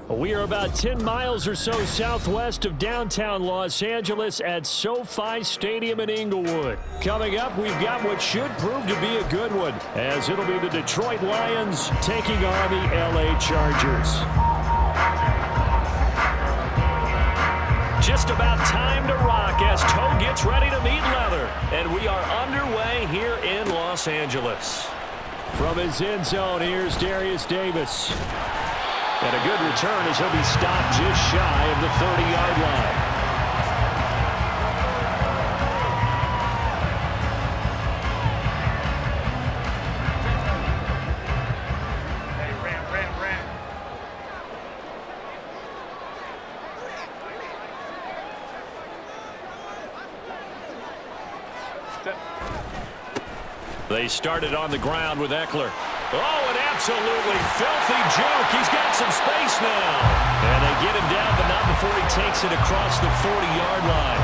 We are about 10 miles or so southwest of downtown Los Angeles at SoFi Stadium in Inglewood. Coming up, we've got what should prove to be a good one, as it'll be the Detroit Lions taking on the LA Chargers. Just about time to rock as Toe gets ready to meet leather. And we are underway here in Los Angeles. From his end zone, here's Darius Davis. And a good return as he'll be stopped just shy of the 30-yard line. They started on the ground with Eckler. Oh, an absolutely filthy juke. He's got some space now. And they get him down, but not before he takes it across the 40-yard line.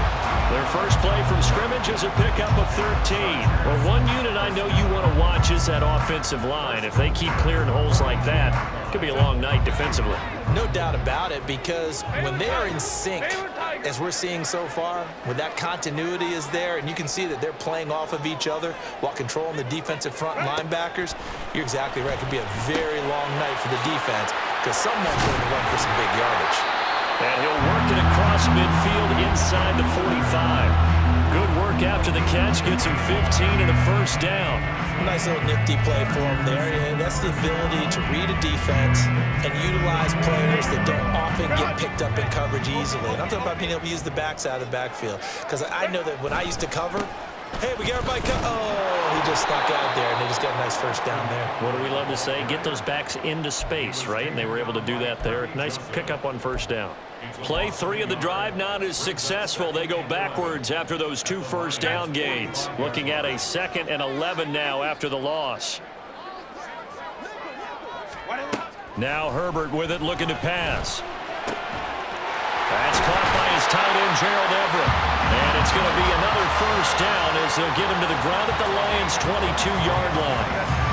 Their first play from scrimmage is a pickup of 13. Well, one unit I know you want to watch is that offensive line. If they keep clearing holes like that, it could be a long night defensively. No doubt about it, because when they are in sync, as we're seeing so far, when that continuity is there, and you can see that they're playing off of each other while controlling the defensive front linebackers, you're exactly right. It could be a very long night for the defense because someone's going to run for some big yardage. And he'll work it across midfield inside the 45. Good work after the catch. Gets him 15 and a first down. Nice little nifty play for him there. Yeah, that's the ability to read a defense and utilize players that don't often get picked up in coverage easily. And I'm talking about being able to use the backside of the backfield. Because I know that when I used to cover, hey, we got everybody oh, he just snuck out there, and they just got a nice first down there. What do we love to say? Get those backs into space, right? And they were able to do that there. Nice pickup on first down. Play 3 of the drive not as successful. They go backwards after those 2 first down gains. Looking at a 2nd and 11 now after the loss. Now Herbert with it, looking to pass. That's caught by his tight end, Gerald Everett. And it's going to be another first down as they'll get him to the ground at the Lions' 22-yard line.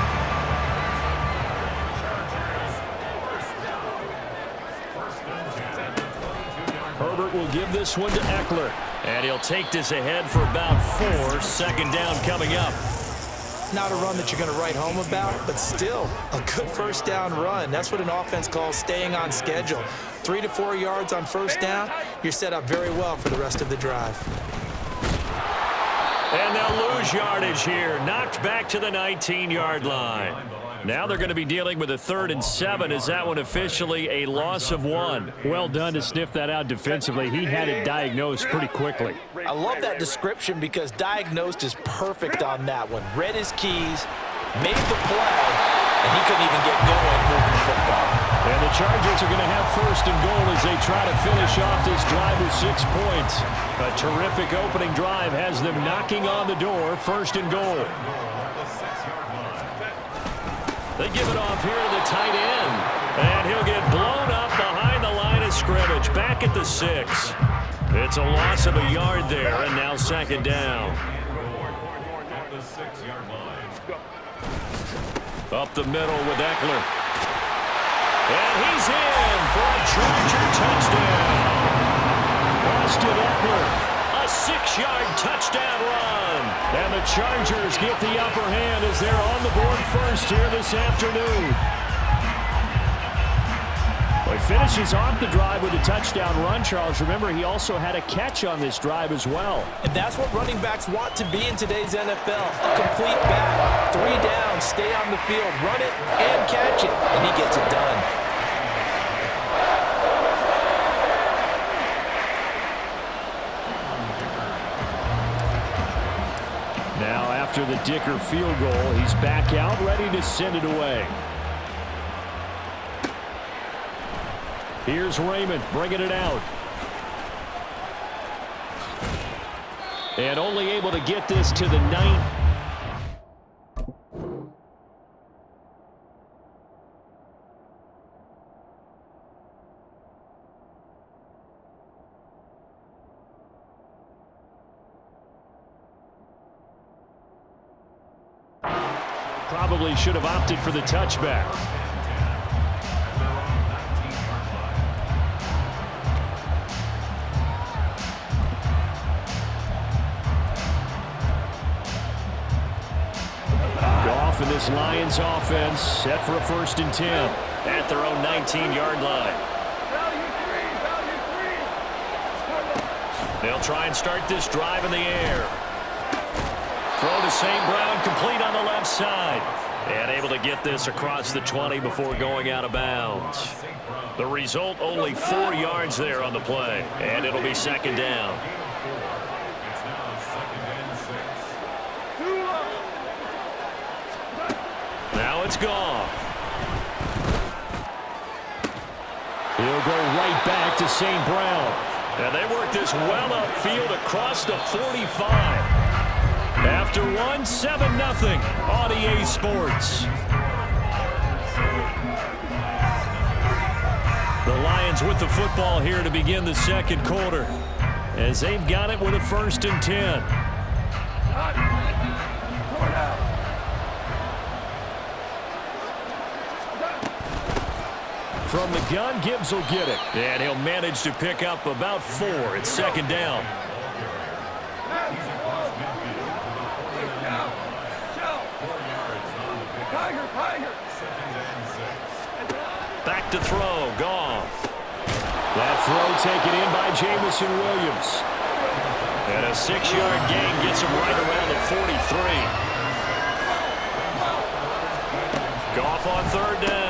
Herbert will give this one to Eckler. And he'll take this ahead for about 4. Second down coming up. Not a run that you're going to write home about, but still a good first down run. That's what an offense calls staying on schedule. 3 to 4 yards on first down, you're set up very well for the rest of the drive. And they'll lose yardage here. Knocked back to the 19-yard line. Now they're going to be dealing with a 3rd and 7. Is that one officially a loss of 1? Well done to sniff that out defensively. He had it diagnosed pretty quickly. I love that description because diagnosed is perfect on that one. Read his keys, made the play, and he couldn't even get going moving the football. And the Chargers are going to have 1st and goal as they try to finish off this drive with 6 points. A terrific opening drive has them knocking on the door. 1st and goal. They give it off here to the tight end. And he'll get blown up behind the line of scrimmage. Back at the 6. It's a loss of a yard there, and now 2nd down. Up the middle with Eckler. And he's in for a Charger touchdown. Austin Eckler. A 6-yard touchdown run. And the Chargers get the upper hand as they're on the board first here this afternoon. Well, he finishes off the drive with a touchdown run, Charles. Remember, he also had a catch on this drive as well. And that's what running backs want to be in today's NFL. A complete back. 3 down, stay on the field, run it, and catch it. And he gets it done. Now, after the Dicker field goal, he's back out, ready to send it away. Here's Raymond bringing it out. And only able to get this to the 9th. Probably should have opted for the touchback. This Lions offense set for a 1st and 10 at their own 19-yard line. They'll try and start this drive in the air. Throw to St. Brown, complete on the left side. And able to get this across the 20 before going out of bounds. The result, only 4 yards there on the play. And it'll be 2nd down. Now it's Goff. He'll go right back to St. Brown. And they work this well upfield across the 45. After one, 7-0 on EA Sports. The Lions with the football here to begin the 2nd quarter, as they've got it with a 1st and 10. From the gun, Gibbs will get it. And he'll manage to pick up about 4. It's 2nd down. Back to throw, Goff. That throw taken in by Jamison Williams. And a 6-yard gain gets him right around the 43. Goff on 3rd down.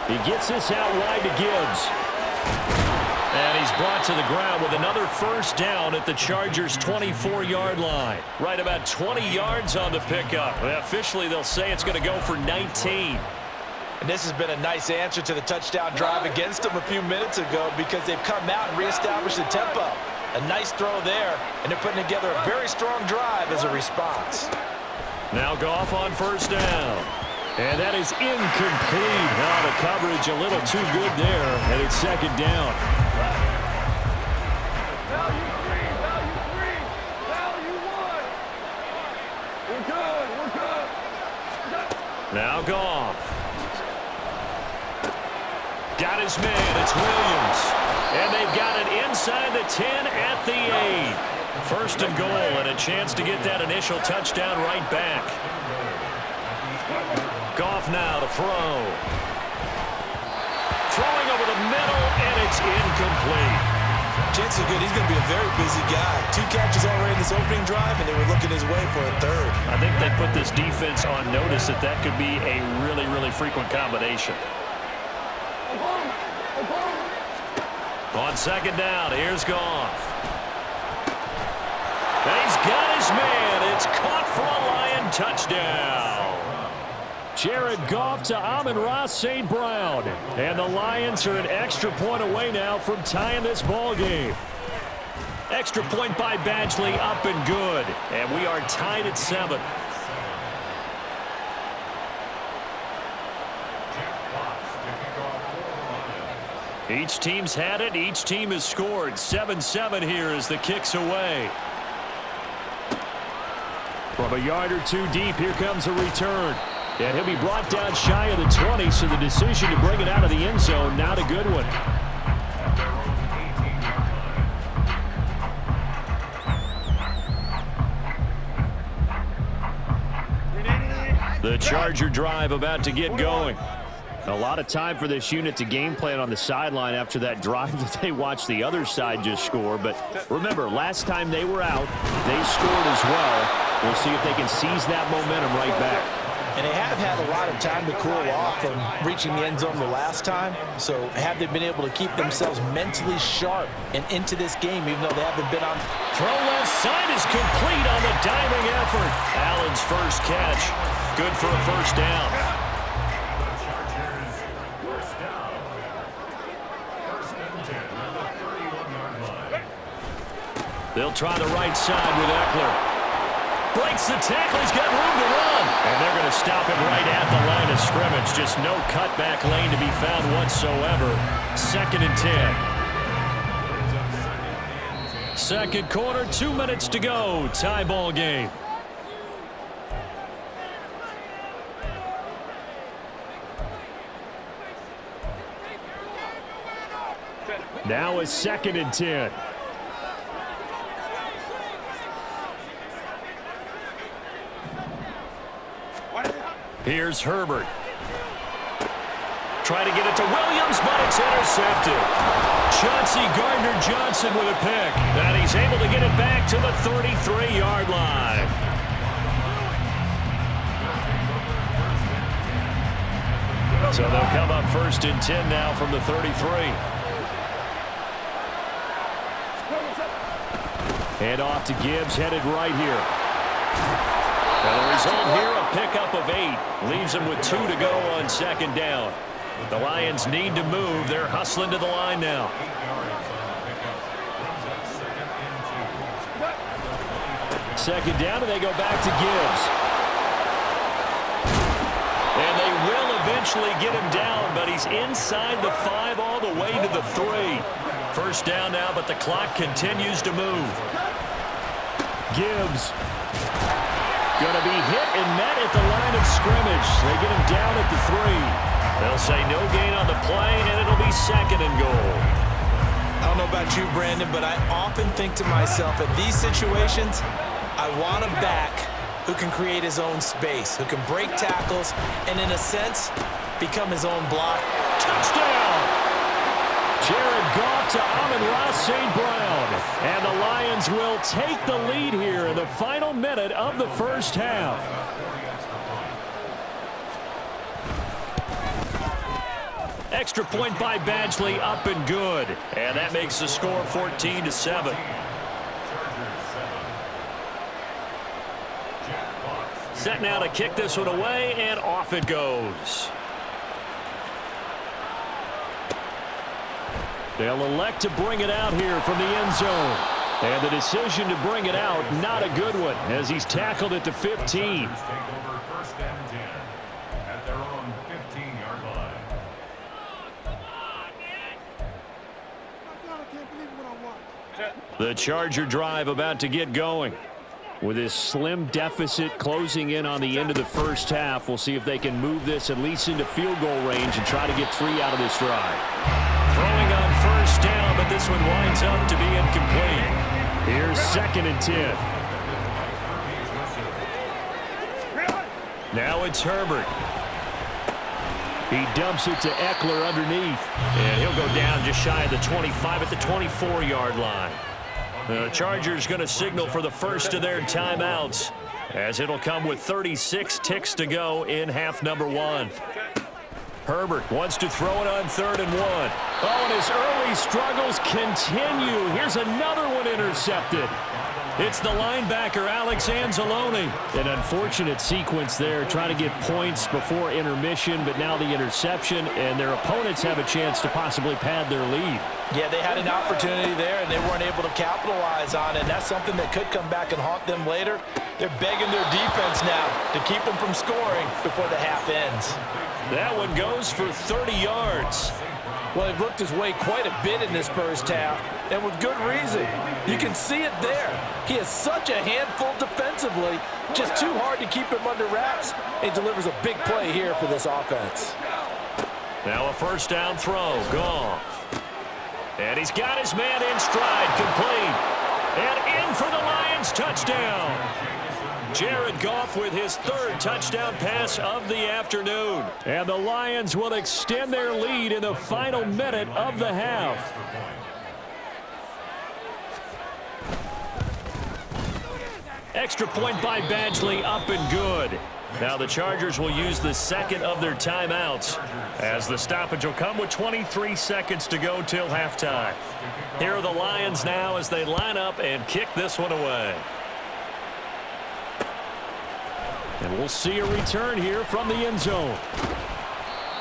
He gets this out wide to Gibbs. And he's brought to the ground with another 1st down at the Chargers' 24-yard line. Right about 20 yards on the pickup. Officially, they'll say it's going to go for 19. And this has been a nice answer to the touchdown drive against them a few minutes ago, because they've come out and reestablished the tempo. A nice throw there, and they're putting together a very strong drive as a response. Now Goff on 1st down. And that is incomplete. Now the coverage a little too good there, and it's 2nd down. Value 3, value 1. We're good, we're good. Now Goff. Got his man, it's Williams. And they've got it inside the 10 at the 8. 1st and goal, and a chance to get that initial touchdown right back. Goff now to throw. Throwing over the middle, and it's incomplete. Chances are good. He's going to be a very busy guy. 2 catches already in this opening drive, and they were looking his way for a 3rd. I think they put this defense on notice that that could be a really, really frequent combination. On 2nd down, here's Goff. And he's got his man. It's caught for a Lion touchdown. Jared Goff to Amon-Ra St. Brown. And the Lions are an extra point away now from tying this ball game. Extra point by Badgley, up and good. And we are tied at 7. Each team's had it. Each team has scored. 7-7 here as the kick's away. From a yard or 2 deep, here comes a return. And he'll be brought down shy of the 20, so the decision to bring it out of the end zone, not a good one. The Charger drive about to get going. A lot of time for this unit to game plan on the sideline after that drive that they watched the other side just score. But remember, last time they were out, they scored as well. We'll see if they can seize that momentum right back. And they have had a lot of time to cool off from reaching the end zone the last time. So have they been able to keep themselves mentally sharp and into this game, even though they haven't been on? Throw left side is complete on the diving effort. Allen's first catch. Good for a 1st down. They'll try the right side with Eckler. Breaks the tackle. He's got room to run. And they're going to stop him right at the line of scrimmage. Just no cutback lane to be found whatsoever. 2nd and 10. 2nd quarter, 2 minutes to go. Tie ball game. Now is 2nd and 10. Here's Herbert. Try to get it to Williams, but it's intercepted. Chauncey Gardner-Johnson with a pick. And he's able to get it back to the 33-yard line. So they'll come up 1st and 10 now from the 33. Hand off to Gibbs, headed right here. And the result here, a pickup of 8. Leaves them with 2 to go on 2nd down. The Lions need to move. They're hustling to the line now. Second down, and they go back to Gibbs. And they will eventually get him down, but he's inside the 5 all the way to the 3. 1st down now, but the clock continues to move. Gibbs going to be hit and met at the line of scrimmage. They get him down at the 3. They'll say no gain on the play, and it'll be 2nd and goal. I don't know about you, Brandon, but I often think to myself, in these situations, I want a back who can create his own space, who can break tackles, and in a sense, become his own block. Touchdown! Jared Goff to Amon-Ra St. Brown. And the Lions will take the lead here in the final minute of the 1st half. Extra point by Badgley, up and good. And that makes the score 14-7. Set now to kick this one away, and off it goes. They'll elect to bring it out here from the end zone. And the decision to bring it out, not a good one, as he's tackled at the 15. The Charger drive about to get going. With this slim deficit closing in on the end of the 1st half, we'll see if they can move this at least into field goal range and try to get 3 out of this drive. Throwing on 1st down, but this one winds up to be incomplete. Here's 2nd and 10. Now it's Herbert. He dumps it to Eckler underneath. And he'll go down just shy of the 25 at the 24-yard line. The Chargers going to signal for the first of their timeouts, as it'll come with 36 ticks to go in half number 1. Herbert wants to throw it on 3rd and 1. Oh, and his early struggles continue. Here's another one intercepted. It's the linebacker, Alex Anzalone. An unfortunate sequence there, trying to get points before intermission, but now the interception, and their opponents have a chance to possibly pad their lead. Yeah, they had an opportunity there, and they weren't able to capitalize on it, and that's something that could come back and haunt them later. They're begging their defense now to keep them from scoring before the half ends. That one goes for 30 yards. Well, he looked his way quite a bit in this 1st half, and with good reason. You can see it there. He is such a handful defensively, just too hard to keep him under wraps. He delivers a big play here for this offense. Now a 1st down throw, Goff. And he's got his man in stride, complete. And in for the Lions, touchdown. Jared Goff with his 3rd touchdown pass of the afternoon. And the Lions will extend their lead in the final minute of the half. Extra point by Badgley, up and good. Now the Chargers will use the 2nd of their timeouts, as the stoppage will come with 23 seconds to go till halftime. Here are the Lions now as they line up and kick this one away. And we'll see a return here from the end zone.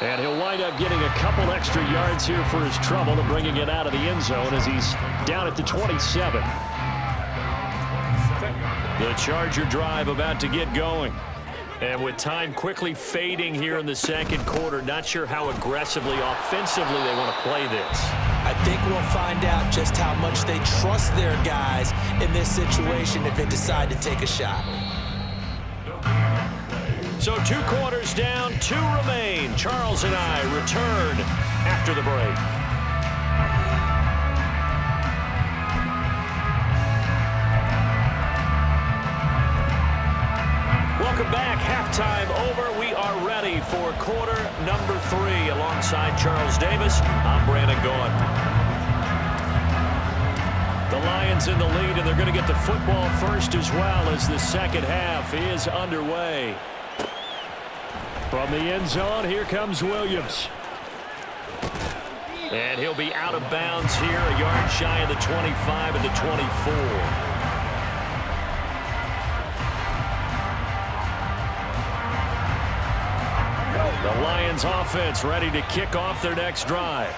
And he'll wind up getting a couple extra yards here for his trouble to bringing it out of the end zone as he's down at the 27. The Charger drive about to get going. And with time quickly fading here in the 2nd quarter, not sure how aggressively, offensively they want to play this. I think we'll find out just how much they trust their guys in this situation if they decide to take a shot. So 2 quarters down, 2 remain. Charles and I return after the break. Welcome back. Halftime over. We are for quarter number 3. Alongside Charles Davis, I'm Brandon Gaughan. The Lions in the lead, and they're going to get the football first as well as the second half is underway. From the end zone, here comes Williams. And he'll be out of bounds here, a yard shy of the 25 and the 24. The Lions offense ready to kick off their next drive.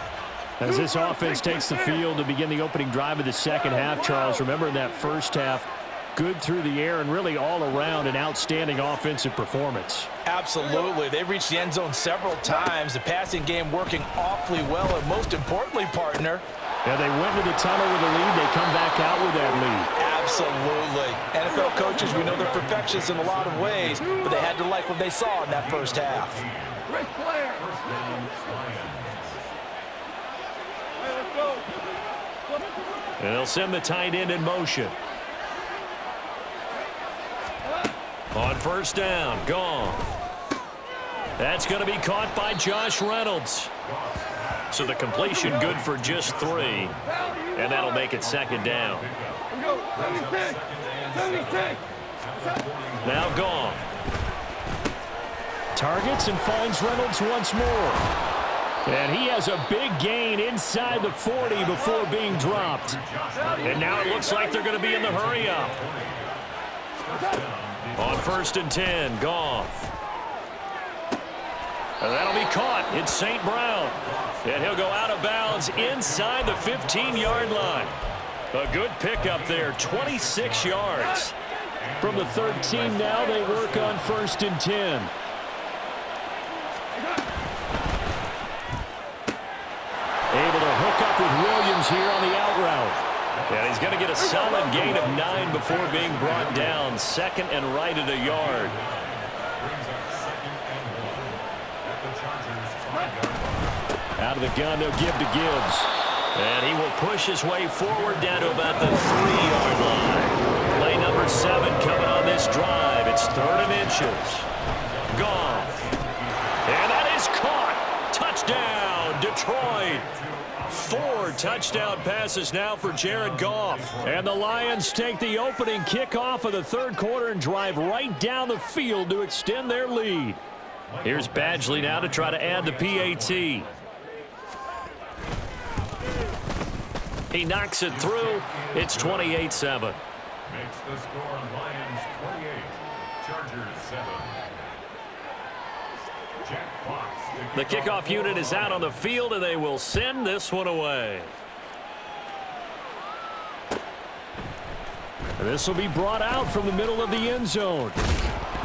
As this offense takes the field to begin the opening drive of the second half, Charles, remember in that first half, good through the air and really all around an outstanding offensive performance. Absolutely. They've reached the end zone several times. The passing game working awfully well, and most importantly, partner. Yeah, they went to the tunnel with a lead. They come back out with that lead. Absolutely. NFL coaches, we know they're perfectionists in a lot of ways, but they had to like what they saw in that first half. Great player. Hey, let's go. And they'll send the tight end in motion. On first down, gone. That's going to be caught by Josh Reynolds. So the completion good for just 3. And that'll make it second down. Go. 76. 76. Now gone. Targets and finds Reynolds once more. And he has a big gain inside the 40 before being dropped. And now it looks like they're going to be in the hurry up. On first and 10, Goff. And that'll be caught. It's St. Brown. And he'll go out of bounds inside the 15-yard line. A good pickup there, 26 yards. From the 13 now, they work on first and 10. Able to hook up with Williams here on the out route. And he's going to get a solid gain of 9 before being brought down. Second and right at a yard. Out of the gun, they'll give to Gibbs. And he will push his way forward down to about the 3-yard line. Play number 7 coming on this drive. It's 3rd and inches. Goff. And that is caught. Touchdown, Detroit. 4 touchdown passes now for Jared Goff. And the Lions take the opening kickoff of the third quarter and drive right down the field to extend their lead. Here's Badgley now to try to add the PAT. He knocks it through. It's 28-7. Makes the score Lions 28, Chargers 7. Jack Fox. The kickoff unit is out on the field, and they will send this one away. And this will be brought out from the middle of the end zone.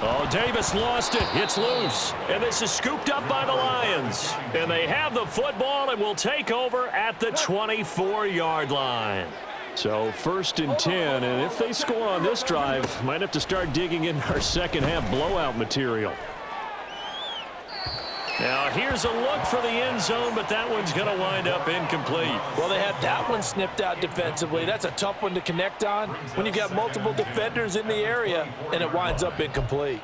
Oh, Davis lost it. It's loose. And this is scooped up by the Lions. And they have the football and will take over at the 24-yard line. So first and 10, and if they score on this drive, might have to start digging in our second half blowout material. Now here's a look for the end zone, but that one's going to wind up incomplete. Well, they had that one snipped out defensively. That's a tough one to connect on when you've got multiple defenders in the area, and it winds up incomplete.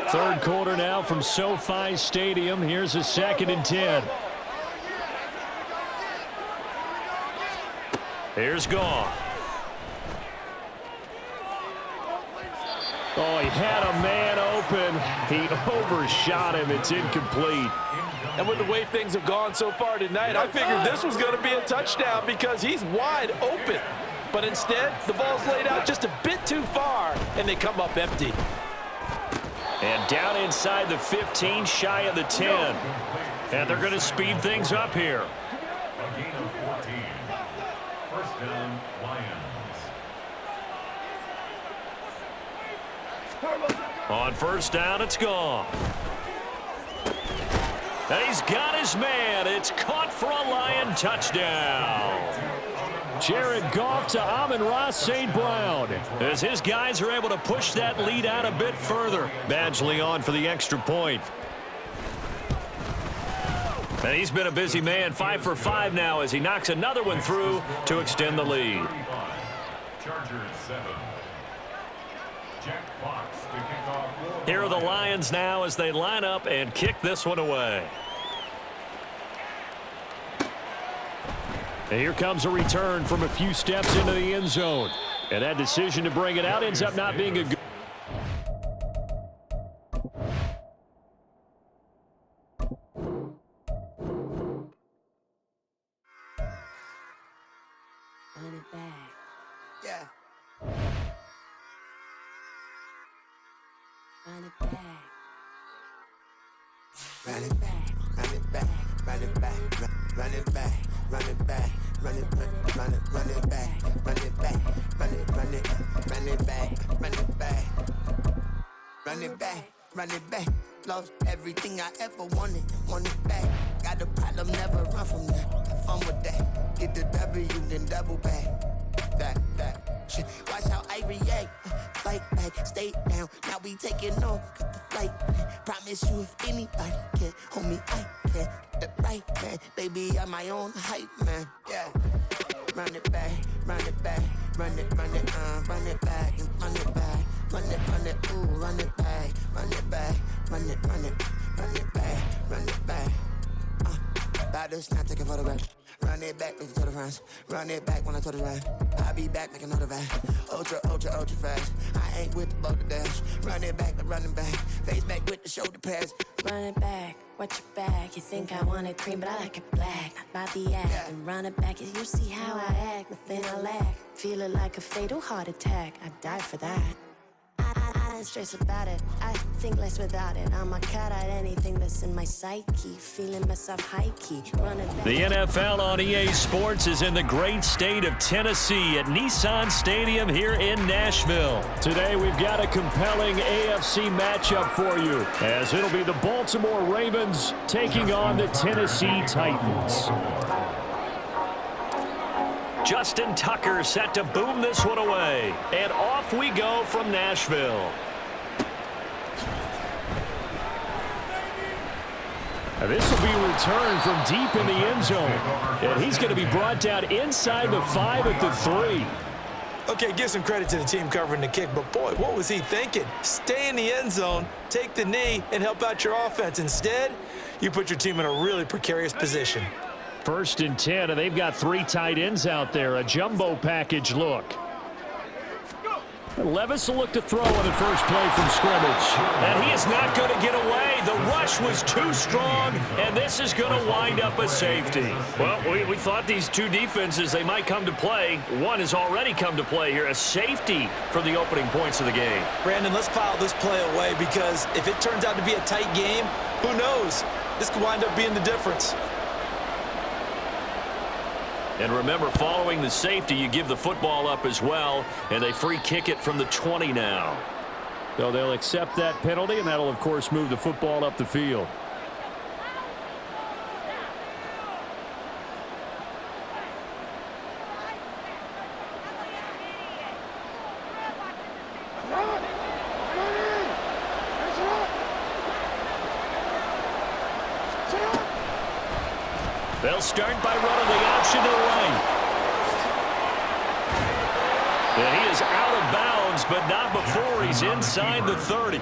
Third quarter now from SoFi Stadium. Here's a 2nd and 10. Here's Goff. Oh, he had a man open. He overshot him. It's incomplete. And with the way things have gone so far tonight, I figured this was going to be a touchdown because he's wide open. But instead, the ball's laid out just a bit too far, and they come up empty. And down inside the 15, shy of the 10. And they're going to speed things up here. A gain of 14. First down, Lions. On first down, it's gone. And he's got his man. It's caught for a Lion touchdown. Jared Goff to Amon-Ra St. Brown as his guys are able to push that lead out a bit further. Badgley on for the extra point. And he's been a busy man, 5 for 5 now as he knocks another one through to extend the lead. Chargers 7. Jack Fox to kick off. Here are the Lions now as they line up and kick this one away. And here comes a return from a few steps into the end zone. And that decision to bring it out ends up not being a good. Run it back. Yeah. Run it back. Run it back. Run it back. Run it back. Run it back. Run it back. Run it back. Run it back. Run it back. Run it back. Run it back. Run it back. Run it back. Lost everything I ever wanted. Want it back. Got a problem, never run from that. Have fun with that. Get the W, then double back. That shit. Watch how I react. Fight back, stay down. Now we taking off. Got the flight. Promise you if anybody can hold me, I can. The right man, baby, I'm my own hype man. Yeah. Run it back, run it back, run it back, and run it back, run it, ooh, run it back, run it back, run it back, run it back. About to snap, take a photograph. Run it back, make it to the front. Run it back when I told it right. I'll be back, make another back. Ultra fast. I ain't with the boat to dash. Run it back, but running back. Face back with the shoulder pads. Run it back. Watch your back. You think I want it cream, but I like it black. By the act. Yeah. And run it back. You see how I act. Nothing I lack. Feeling like a fatal heart attack. I'd die for that. I don't stress about it. I think less without it. I'm a cut at anything that's in my psyche. Feeling myself high key. Run it back. The NFL on EA Sports is in the great state of Tennessee at Nissan Stadium here in Nashville. Today we've got a compelling AFC matchup for you as it'll be the Baltimore Ravens taking on the Tennessee Titans. Justin Tucker set to boom this one away. And off we go from Nashville. Now this will be a return from deep in the end zone. And he's going to be brought down inside the 5 at the 3. Okay, give some credit to the team covering the kick, but boy, what was he thinking? Stay in the end zone, take the knee, and help out your offense. Instead, you put your team in a really precarious position. 1st and 10, and they've got 3 tight ends out there. A jumbo package look. Levis will look to throw on the first play from scrimmage. And he is not going to get away. The rush was too strong, and this is going to wind up a safety. Well, we thought these two defenses, they might come to play. One has already come to play here, a safety for the opening points of the game. Brandon, let's file this play away because if it turns out to be a tight game, who knows? This could wind up being the difference. And remember, following the safety, you give the football up as well, and they free kick it from the 20 now. So they'll accept that penalty, and that'll, of course, move the football up the field. They'll start by running the option to the right. And he is out of bounds, but not before he's inside the 30.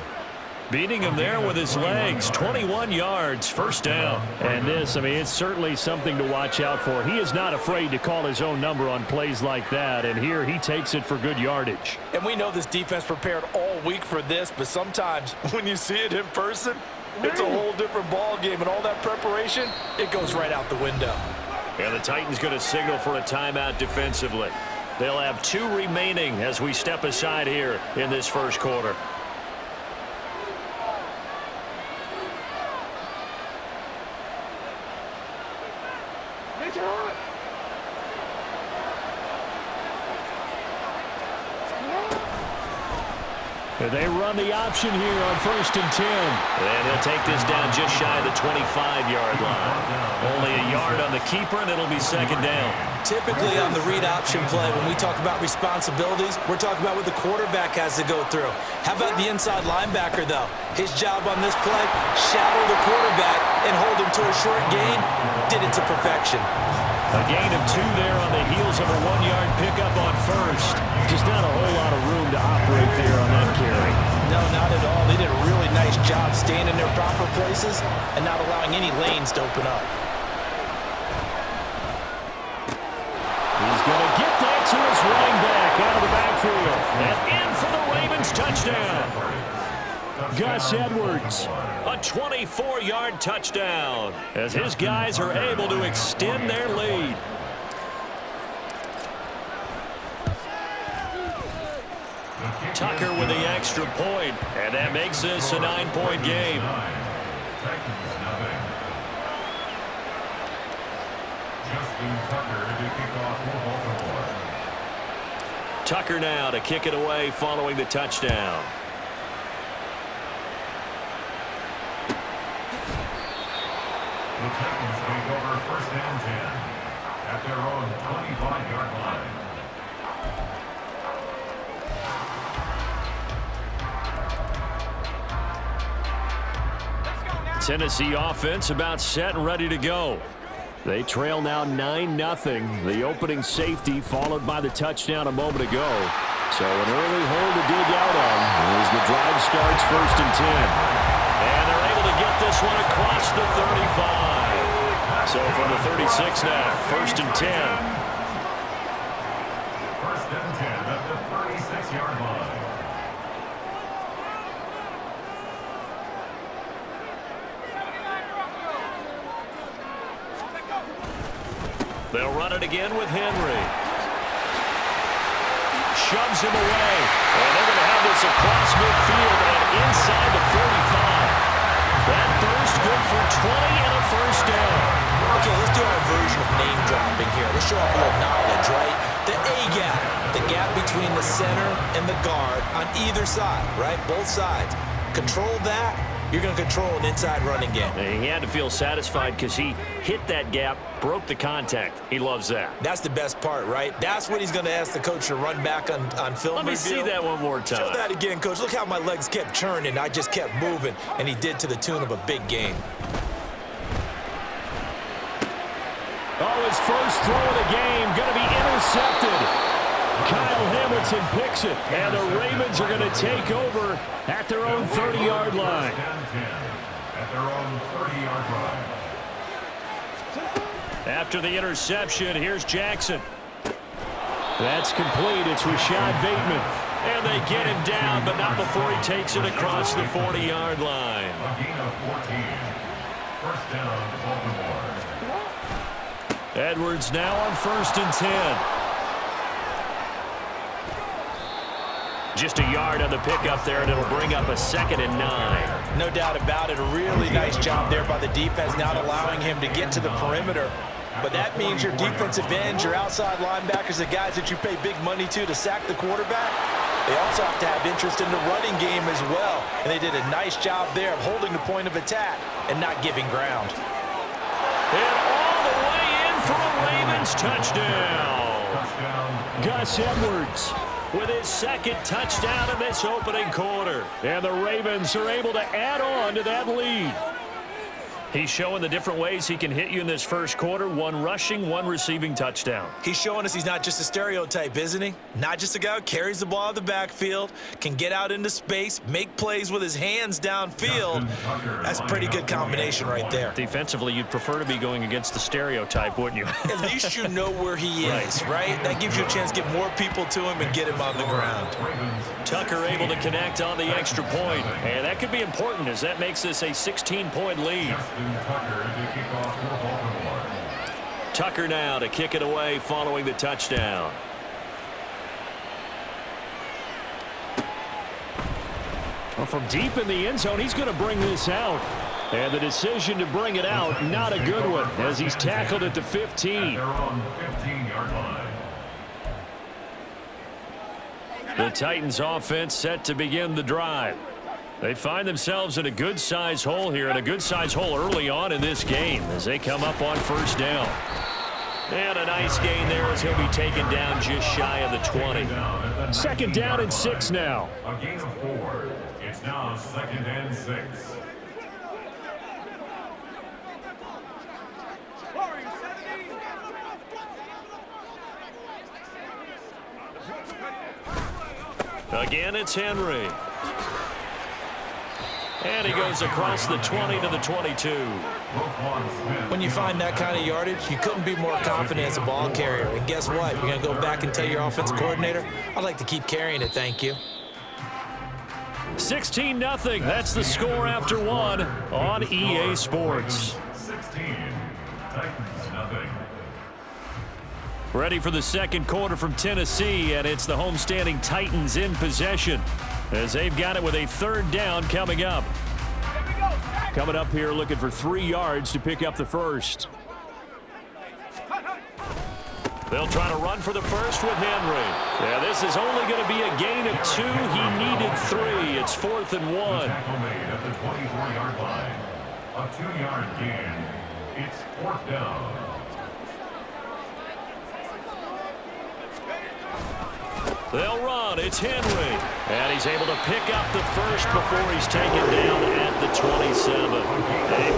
Beating him there with his legs, 21 yards, 1st down. And this, I mean, it's certainly something to watch out for. He is not afraid to call his own number on plays like that, and here he takes it for good yardage. And we know this defense prepared all week for this, but sometimes when you see it in person, it's a whole different ball game, and all that preparation, it goes right out the window. And the Titans going to signal for a timeout defensively. They'll have 2 remaining as we step aside here in this 1st quarter. They run the option here on 1st and 10. And he'll take this down just shy of the 25-yard line. Only a yard on the keeper, and it'll be 2nd down. Typically on the read option play, when we talk about responsibilities, we're talking about what the quarterback has to go through. How about the inside linebacker, though? His job on this play, shadow the quarterback and hold him to a short gain. Did it to perfection. A gain of 2 there on the heels of a 1-yard pickup on 1st. Just not a whole lot of room to operate there on that carry. No, not at all. They did a really nice job staying in their proper places and not allowing any lanes to open up. He's going to get that to his running back out of the backfield. And in for the Ravens touchdown. Gus Edwards, a 24-yard touchdown as his guys are able to extend their lead. Tucker with the extra point, and that makes this a 9-point game. Tucker now to kick it away following the touchdown. The Titans take over 1st and 10 at their own 25-yard line. Tennessee offense about set and ready to go. They trail now 9-0. The opening safety followed by the touchdown a moment ago. So an early hole to dig out on as the drive starts 1st and 10. And they're able to get this one across the 35. So from the 36 now, 1st and 10. 1st and 10 at the 36-yard line. They'll run it again with Henry. Shoves him away. And they're going to have this across midfield and inside the 45. That burst good for 20 and a 1st down. Okay, let's do our version of name dropping here. Let's show off a little knowledge, right? The A gap, the gap between the center and the guard on either side, right? Both sides. Control that. You're going to control an inside running game. And he had to feel satisfied because he hit that gap, broke the contact. He loves that. That's the best part, right? That's what he's going to ask the coach to run back on film Let me review. see that one more time. Show that again, coach. Look how my legs kept churning. I just kept moving, and he did to the tune of a big game. Oh, his first throw of the game going to be intercepted. Kyle Hamilton picks it, and the Ravens are going to take over at their own 30-yard line. At their own 30-yard line. After the interception, here's Jackson. That's complete. It's Rashad Bateman. And they get him down, but not before he takes it across the 40-yard line. A gain of 14. 1st down, Baltimore. Edwards now on 1st and 10. Just a yard on the pickup there, and it'll bring up a 2nd and 9. No doubt about it. A really nice job there by the defense, not allowing him to get to the perimeter. But that means your defensive ends, your outside linebackers, the guys that you pay big money to sack the quarterback, they also have to have interest in the running game as well. And they did a nice job there of holding the point of attack and not giving ground. And all the way in for a Ravens touchdown. Gus Edwards with his 2nd touchdown in this opening quarter. And the Ravens are able to add on to that lead. He's showing the different ways he can hit you in this first quarter. 1 rushing, 1 receiving touchdown. He's showing us he's not just a stereotype, isn't he? Not just a guy who carries the ball out of the backfield, can get out into space, make plays with his hands downfield. That's a pretty good combination right there. Defensively, you'd prefer to be going against the stereotype, wouldn't you? At least you know where he is, right? That gives you a chance to get more people to him and get him on the ground. Tucker able to connect on the extra point. And that could be important as that makes this a 16-point lead. Tucker now to kick it away following the touchdown. Well, from deep in the end zone, he's going to bring this out. And the decision to bring it out, not a good one, as he's tackled at the 15. They're on the 15-yard line. The Titans offense set to begin the drive. They find themselves in a good-sized hole here, and a good-sized hole early on in this game as they come up on first down. And a nice gain there as he'll be taken down just shy of the 20. 2nd down and 6 now. A gain of 4. It's now 2nd and 6. Again, it's Henry. And he goes across the 20 to the 22. When you find that kind of yardage, you couldn't be more confident as a ball carrier. And guess what? You're going to go back and tell your offensive coordinator, I'd like to keep carrying it, thank you. 16-0. That's the score after 1 on EA Sports. 16. Titans nothing. Ready for the second quarter from Tennessee, and it's the homestanding Titans in possession as they've got it with a 3rd down coming up. Coming up here looking for 3 yards to pick up the first. They'll try to run for the first with Henry. Yeah, this is only going to be a gain of 2. He needed 3. It's 4th and 1. Tackle made at the 24-yard line. A 2-yard gain. It's 4th down. They'll run. It's Henry. And he's able to pick up the first before he's taken down at the 27. A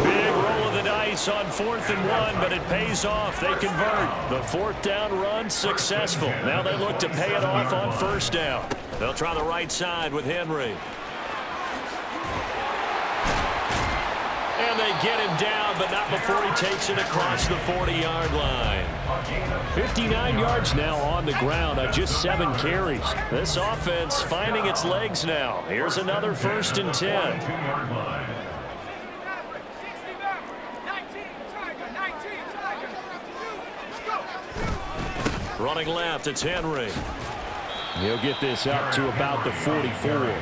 big roll of the dice on 4th and 1, but it pays off. They convert. The 4th down run successful. Now they look to pay it off on 1st down. They'll try the right side with Henry. And they get him down, but not before he takes it across the 40-yard line. 59 yards now on the ground on just 7 carries. This offense finding its legs now. Here's another 1st and 10. Running left, it's Henry. He'll get this up to about the 44.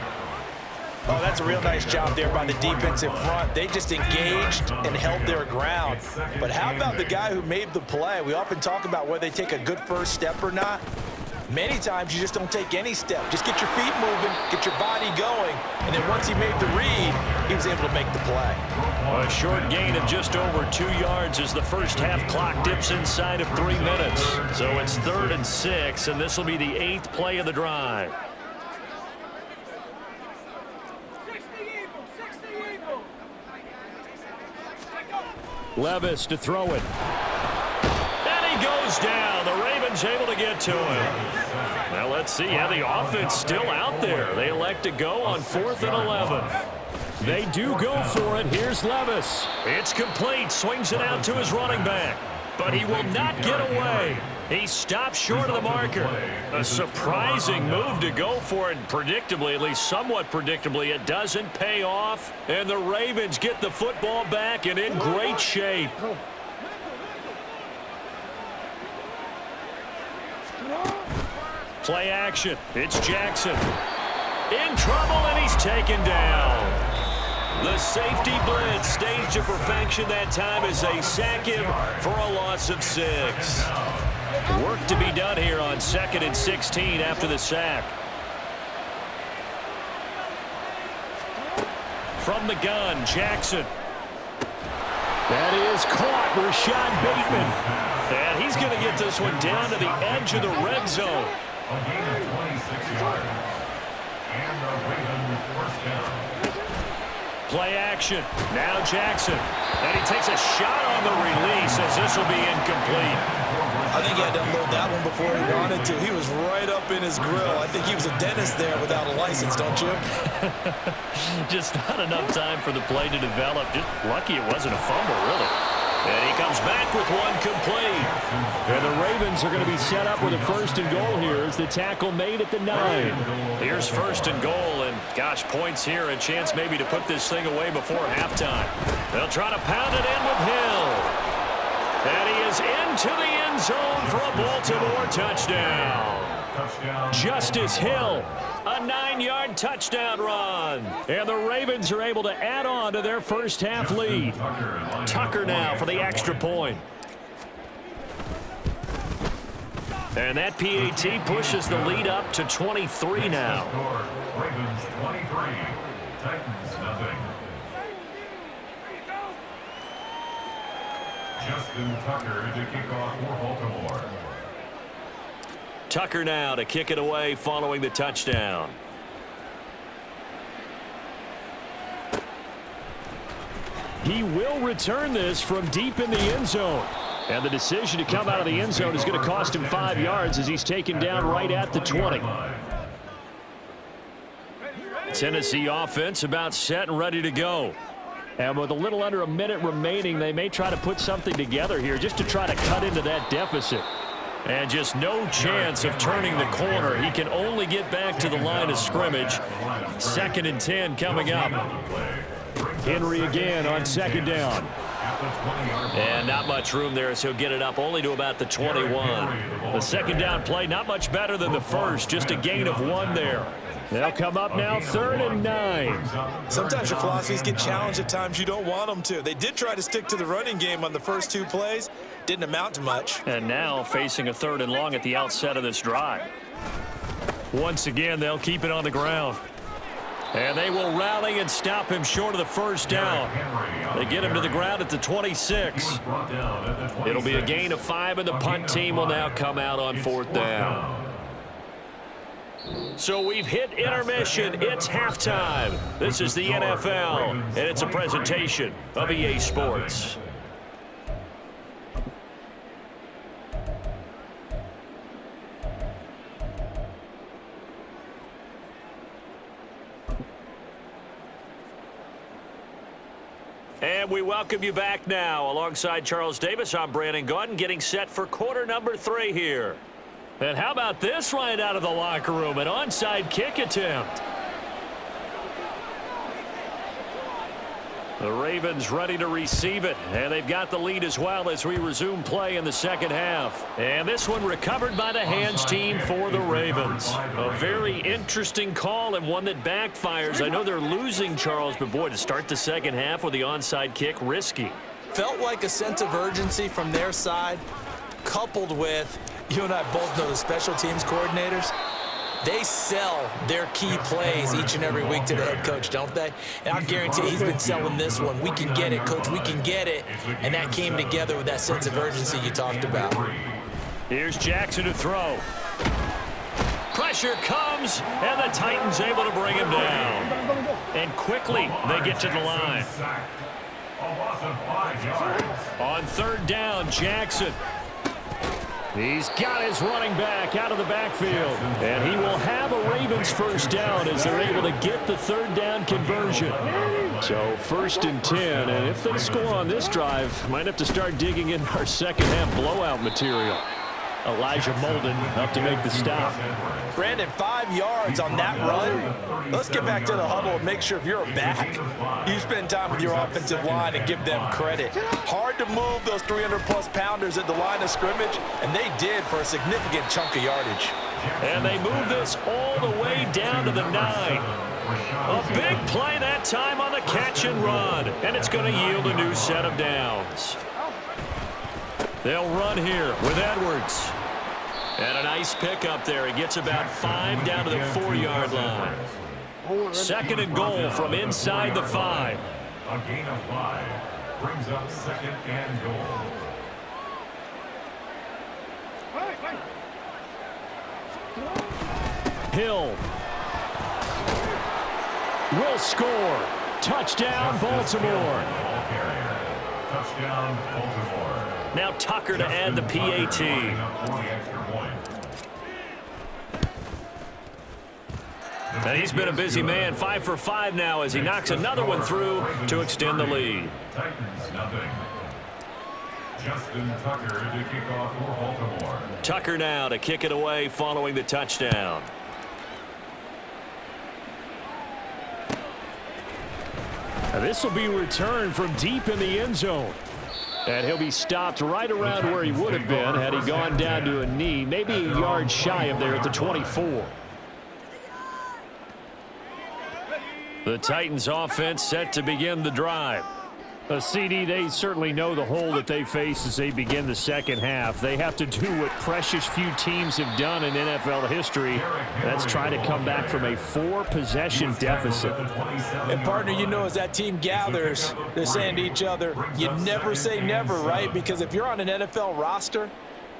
Oh, that's a real nice job there by the defensive front. They just engaged and held their ground. But how about the guy who made the play? We often talk about whether they take a good first step or not. Many times you just don't take any step. Just get your feet moving, get your body going, and then once he made the read, he was able to make the play. A short gain of just over 2 yards as the first half clock dips inside of 3 minutes. So it's 3rd and 6, and this will be the 8th play of the drive. Levis to throw it. And he goes down. The Ravens able to get to him. Now let's see how the offense still out there. They elect to go on 4th and 11. They do go for it. Here's Levis. It's complete. Swings it out to his running back. But he will not get away. He stops short of the marker. A surprising move to go for it. Predictably, at least somewhat predictably, it doesn't pay off. And the Ravens get the football back and in great shape. Play action. It's Jackson. In trouble, and he's taken down. The safety blitz staged to perfection that time as they sack him for a loss of 6. Work to be done here on 2nd and 16 after the sack. From the gun, Jackson. That is caught, Rashad Bateman. And he's going to get this one down to the edge of the red zone. A gain of 26 yards. And the Ravens first down. Play action. Now Jackson. And he takes a shot on the release as this will be incomplete. I think he had to unload that one before he wanted to. He was right up in his grill. I think he was a dentist there without a license, don't you? Just not enough time for the play to develop. Just lucky it wasn't a fumble, really. And he comes back with one complete. And the Ravens are going to be set up with a 1st and goal here as the tackle made at the 9. Here's 1st and goal, and gosh, points here, a chance maybe to put this thing away before halftime. They'll try to pound it in with Hill. And he is into the end zone for a Baltimore touchdown. Justice Hill, a 9-yard touchdown run. And the Ravens are able to add on to their first half lead. Tucker now for the extra point. And that PAT pushes the lead up to 23 now. Ravens 23, Titans nothing. Justin Tucker to kick off for Baltimore. Tucker now to kick it away following the touchdown. He will return this from deep in the end zone. And the decision to come out of the end zone is going to cost him 5 yards as he's taken down right at the 20. Tennessee offense about set and ready to go. And with a little under a minute remaining, they may try to put something together here just to try to cut into that deficit. And just no chance of turning the corner. He can only get back to the line of scrimmage. 2nd and 10 coming up. Henry again on 2nd down. And not much room there as he'll get it up only to about the 21. The 2nd down play not much better than the first. Just a gain of 1 there. They'll come up now 3rd and 9. Sometimes your philosophies get challenged at times you don't want them to. They did try to stick to the running game on the first 2 plays. Didn't amount to much. And now facing a 3rd and long at the outset of this drive. Once again, they'll keep it on the ground. And they will rally and stop him short of the 1st down. They get him to the ground at the 26. It'll be a gain of 5, and the punt team will now come out on 4th down. So we've hit intermission. It's halftime. This is the NFL, and it's a presentation of EA Sports. And we welcome you back now. Alongside Charles Davis, I'm Brandon Gaudin, getting set for quarter number 3 here. And how about this right out of the locker room? An onside kick attempt. The Ravens ready to receive it, and they've got the lead as well as we resume play in the 2nd half. And this one recovered by the hands team for the Ravens. A very interesting call and one that backfires. I know they're losing, Charles, but boy, to start the 2nd half with the onside kick, risky. Felt like a sense of urgency from their side, coupled with, you and I both know the special teams coordinators. They sell their key plays each and every week to the head coach, don't they? And I guarantee he's been selling this one. We can get it, coach. We can get it. And that came together with that sense of urgency you talked about. Here's Jackson to throw. Pressure comes, and the Titans able to bring him down. And quickly, they get to the line. On 3rd down, Jackson. He's got his running back out of the backfield. And he will have a Ravens 1st down as they're able to get the 3rd down conversion. So 1st and 10, and if they score on this drive, might have to start digging in our 2nd half blowout material. Elijah Molden up to make the stop. Brandon, 5 yards on that run. Let's get back to the huddle and make sure if you're a back, you spend time with your offensive line and give them credit. Hard to move those 300-plus pounders at the line of scrimmage, and they did for a significant chunk of yardage. And they move this all the way down to the 9. A big play that time on the catch and run, and it's going to yield a new set of downs. They'll run here with Edwards. And a nice pickup there. He gets about 5 down to the 4-yard line. 2nd and goal from inside the 5. A gain of 5 brings up 2nd and goal. Hill will score. Touchdown, Baltimore. Touchdown, Baltimore. Now Tucker to add the PAT. And he's been a busy man, 5 for 5 now as he knocks another one through to extend the lead. Titans nothing. Justin Tucker to kick off for Baltimore. Tucker now to kick it away following the touchdown. This will be returned from deep in the end zone. And he'll be stopped right around where he would have been had he gone down to a knee, maybe a yard shy of there at the 24. The Titans offense set to begin the drive. CD, they certainly know the hole that they face as they begin the second half. They have to do what precious few teams have done in NFL history. That's try to come back from a 4-possession deficit. And, partner, you know, as that team gathers, they're saying to each other, you never say never, right? Because if you're on an NFL roster,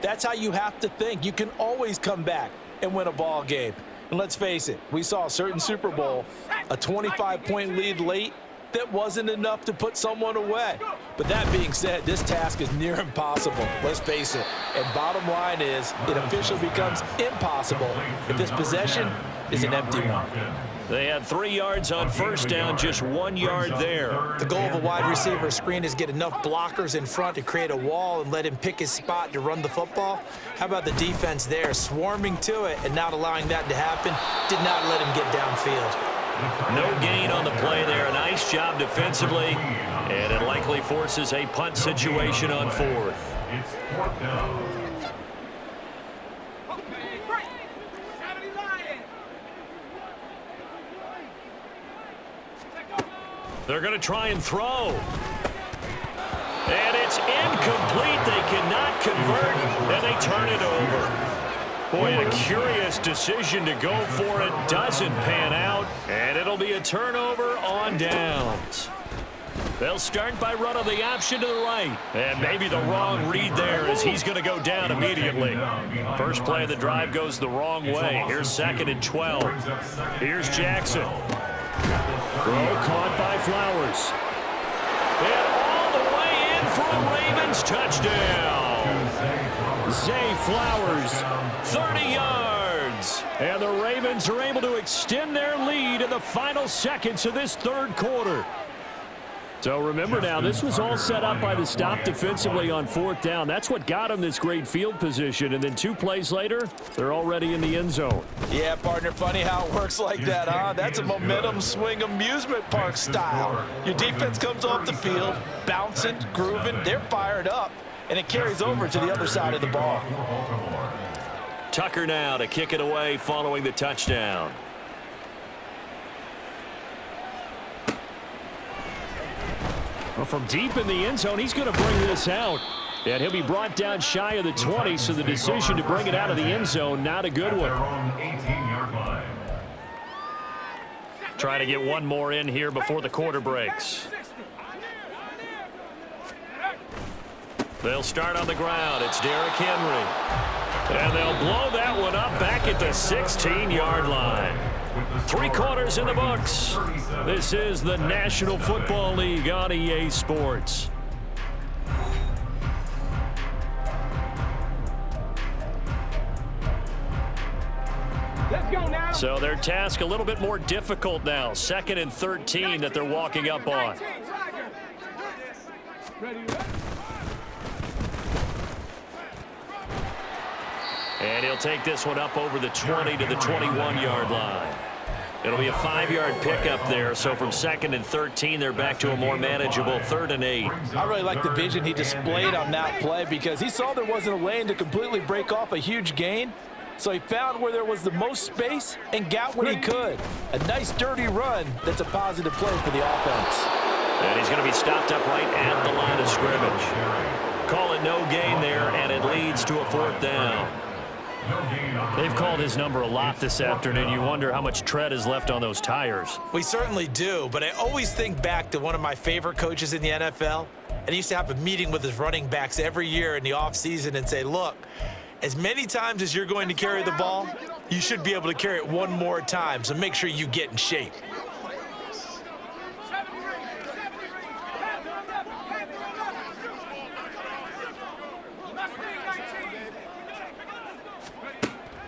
that's how you have to think. You can always come back and win a ball game. And let's face it, we saw a certain Super Bowl, a 25-point lead late, that wasn't enough to put someone away. But that being said, this task is near impossible. Let's face it. And bottom line is, it officially becomes impossible if this possession is an empty one. They had 3 yards on first down, just 1 yard there. The goal of a wide receiver screen is get enough blockers in front to create a wall and let him pick his spot to run the football. How about the defense there, swarming to it and not allowing that to happen? Did not let him get downfield. No gain on the play there. Nice job defensively, and it likely forces a punt situation on 4th. It's 4th down. They're going to try and throw. And it's incomplete. They cannot convert, and they turn it over. Boy, a curious decision to go for it. Doesn't pan out, and it'll be a turnover on downs. They'll start by running the option to the right. And maybe the wrong read there as he's going to go down immediately. First play of the drive goes the wrong way. Here's 2nd and 12. Here's Jackson. Throw caught by Flowers. And all the way in for a Ravens touchdown. Zay Flowers, 30 yards. And the Ravens are able to extend their lead in the final seconds of this 3rd quarter. So remember now, this was all set up by the stop defensively on 4th down. That's what got them this great field position. And then 2 plays later, they're already in the end zone. Yeah, partner, funny how it works like that, huh? That's a momentum swing amusement park style. Your defense comes off the field, bouncing, grooving, they're fired up, and it carries over to the other side of the ball. Tucker now to kick it away following the touchdown. Well, from deep in the end zone, he's going to bring this out. And he'll be brought down shy of the 20, so the decision to bring it out of the end zone, not a good one. Trying to get one more in here before the quarter breaks. They'll start on the ground. It's Derrick Henry. And they'll blow that one up back at the 16-yard line. 3 quarters in the books. This is the National Football League on EA Sports. Let's go now. So their task a little bit more difficult now. 2nd and 13 that they're walking up on. And he'll take this one up over the 20 to the 21-yard line. It'll be a 5-yard pickup there. So from 2nd and 13, they're back to a more manageable 3rd and 8. I really like the vision he displayed on that play because he saw there wasn't a lane to completely break off a huge gain. So he found where there was the most space and got what he could. A nice dirty run that's a positive play for the offense. And he's going to be stopped up right at the line of scrimmage. Call it no gain there, and it leads to a 4th down. They've called his number a lot this afternoon. You wonder how much tread is left on those tires. We certainly do, but I always think back to one of my favorite coaches in the NFL. And he used to have a meeting with his running backs every year in the offseason and say, look, as many times as you're going to carry the ball, you should be able to carry it one more time, so make sure you get in shape.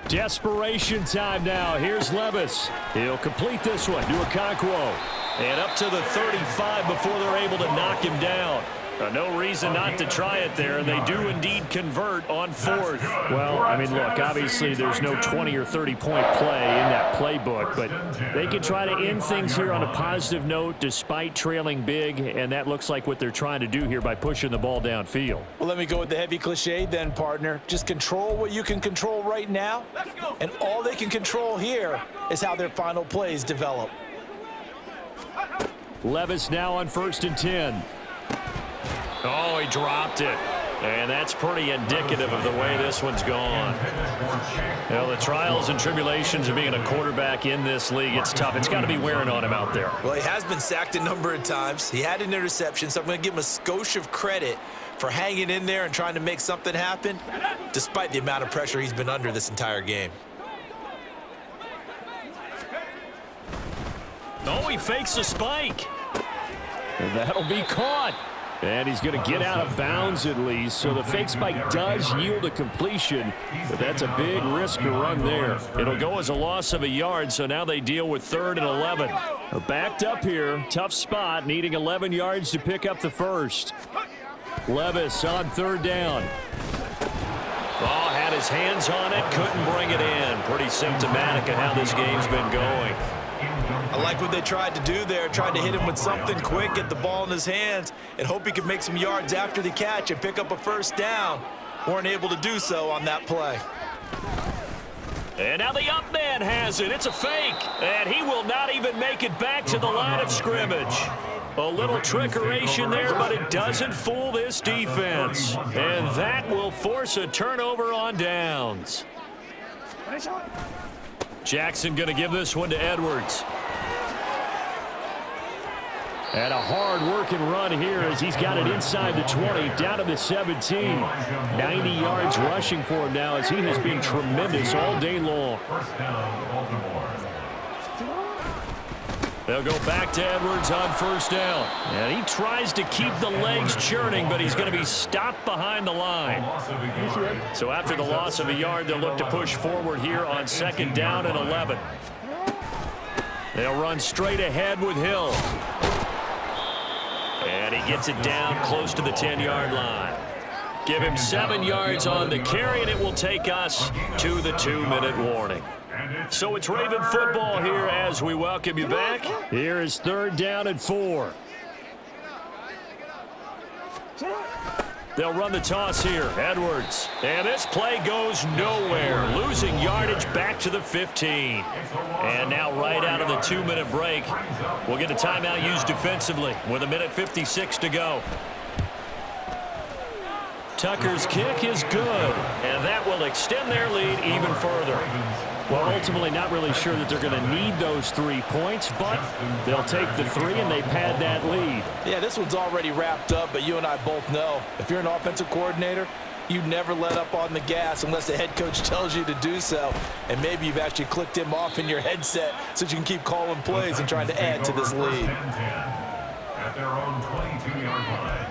Desperation time now. Here's Levis. He'll complete this one to Okonkwo. And up to the 35 before they're able to knock him down. No reason not to try it there, and they do indeed convert on 4th. Well, I mean, look, obviously there's no 20 or 30-point play in that playbook, but they can try to end things here on a positive note despite trailing big, and that looks like what they're trying to do here by pushing the ball downfield. Well, let me go with the heavy cliche then, partner. Just control what you can control right now, and all they can control here is how their final plays develop. Levis now on 1st and 10. Oh, he dropped it. And that's pretty indicative of the way this one's gone. Well, the trials and tribulations of being a quarterback in this league, it's tough. It's got to be wearing on him out there. Well, he has been sacked a number of times. He had an interception, so I'm going to give him a skosh of credit for hanging in there and trying to make something happen, despite the amount of pressure he's been under this entire game. Oh, he fakes a spike. And that'll be caught. And he's going to get out of bounds at least. So the fake spike does yield a completion, but that's a big risk to run there. It'll go as a loss of a yard, so now they deal with 3rd and 11. Backed up here, tough spot, needing 11 yards to pick up the first. Levis on 3rd down. Oh, had his hands on it, couldn't bring it in. Pretty symptomatic of how this game's been going. I like what they tried to do there, tried to hit him with something quick, get the ball in his hands, and hope he could make some yards after the catch and pick up a first down. Weren't able to do so on that play. And now the up man has it. It's a fake, and he will not even make it back to the line of scrimmage. A little trickeration there, but it doesn't fool this defense. And that will force a turnover on downs. Jackson going to give this one to Edwards. And a hard-working run here as he's got it inside the 20, down to the 17. 90 yards rushing for him now as he has been tremendous all day long. They'll go back to Edwards on 1st down. And he tries to keep the legs churning, but he's going to be stopped behind the line. So after the loss of a yard, they'll look to push forward here on 2nd down and 11. They'll run straight ahead with Hill. And he gets it down close to the 10-yard line. Give him 7 yards on the carry, and it will take us to the 2-minute warning. So it's Raven football here as we welcome you back. Here is 3rd down and 4. They'll run the toss here. Edwards. And this play goes nowhere. Losing yardage back to the 15. And now right out of the 2-minute break, we'll get a timeout used defensively with 1:56 to go. Tucker's kick is good, and that will extend their lead even further. Well, ultimately not really sure that they're going to need those 3 points, but they'll take the 3 and they pad that lead. Yeah, this one's already wrapped up, but you and I both know if you're an offensive coordinator, you never let up on the gas unless the head coach tells you to do so. And maybe you've actually clicked him off in your headset so you can keep calling plays and trying to add to this lead. At their own 22-yard line.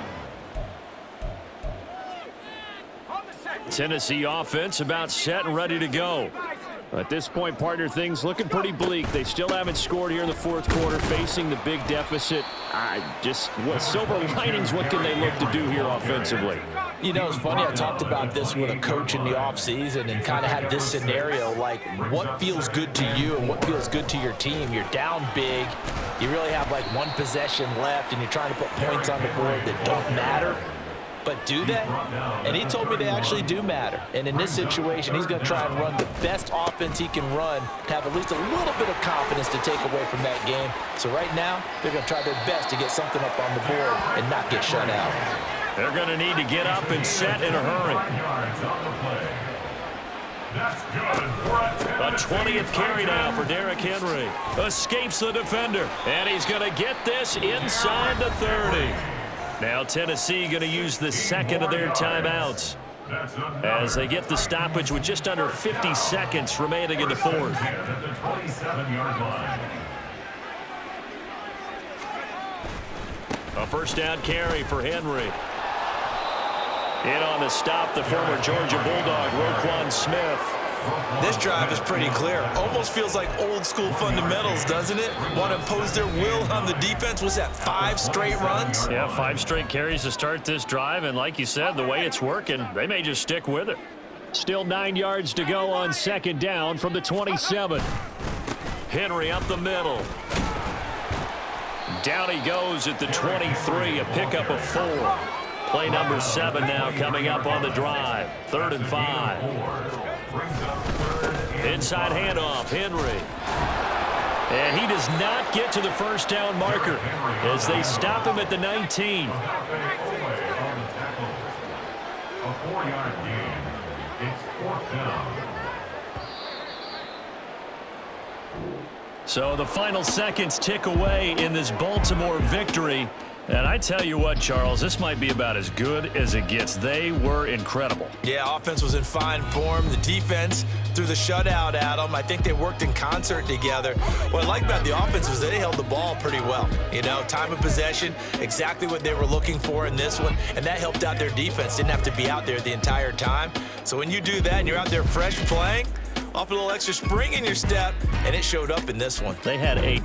Tennessee offense about set and ready to go. At this point, partner, things looking pretty bleak. They still haven't scored here in the 4th quarter, facing the big deficit. What silver linings, what can they look to do here offensively? You know, it's funny, I talked about this with a coach in the offseason and kind of had this scenario, like what feels good to you and what feels good to your team. You're down big. You really have like 1 possession left, and you're trying to put points on the board that don't matter. But do they? And he told me they actually do matter. And in this situation, he's going to try and run the best offense he can run to have at least a little bit of confidence to take away from that game. So right now, they're going to try their best to get something up on the board and not get shut out. They're going to need to get up and set in a hurry. A 20th carry now for Derrick Henry. Escapes the defender. And he's going to get this inside the 30. Now Tennessee going to use the 2nd of their timeouts as they get the stoppage with just under 50 seconds remaining in the 4th. A 1st down carry for Henry. In on the stop, the former Georgia Bulldog, Roquan Smith. This drive is pretty clear. Almost feels like old school fundamentals, doesn't it? Want to impose their will on the defense. Was that 5 straight runs? Yeah, 5 straight carries to start this drive. And like you said, the way it's working, they may just stick with it. Still 9 yards to go on 2nd down from the 27. Henry up the middle. Down he goes at the 23, a pickup of 4. Play number 7 now coming up on the drive. 3rd and 5. Inside handoff, Henry. And he does not get to the 1st down marker as they stop him at the 19. A 4-yard gain. It's 4th down. So the final seconds tick away in this Baltimore victory. And I tell you what, Charles, this might be about as good as it gets. They were incredible. Yeah, offense was in fine form. The defense threw the shutout at them. I think they worked in concert together. What I like about the offense was they held the ball pretty well. You know, time of possession, exactly what they were looking for in this one, and that helped out their defense. Didn't have to be out there the entire time. So when you do that and you're out there fresh playing, off a little extra spring in your step, and it showed up in this one. They had 8.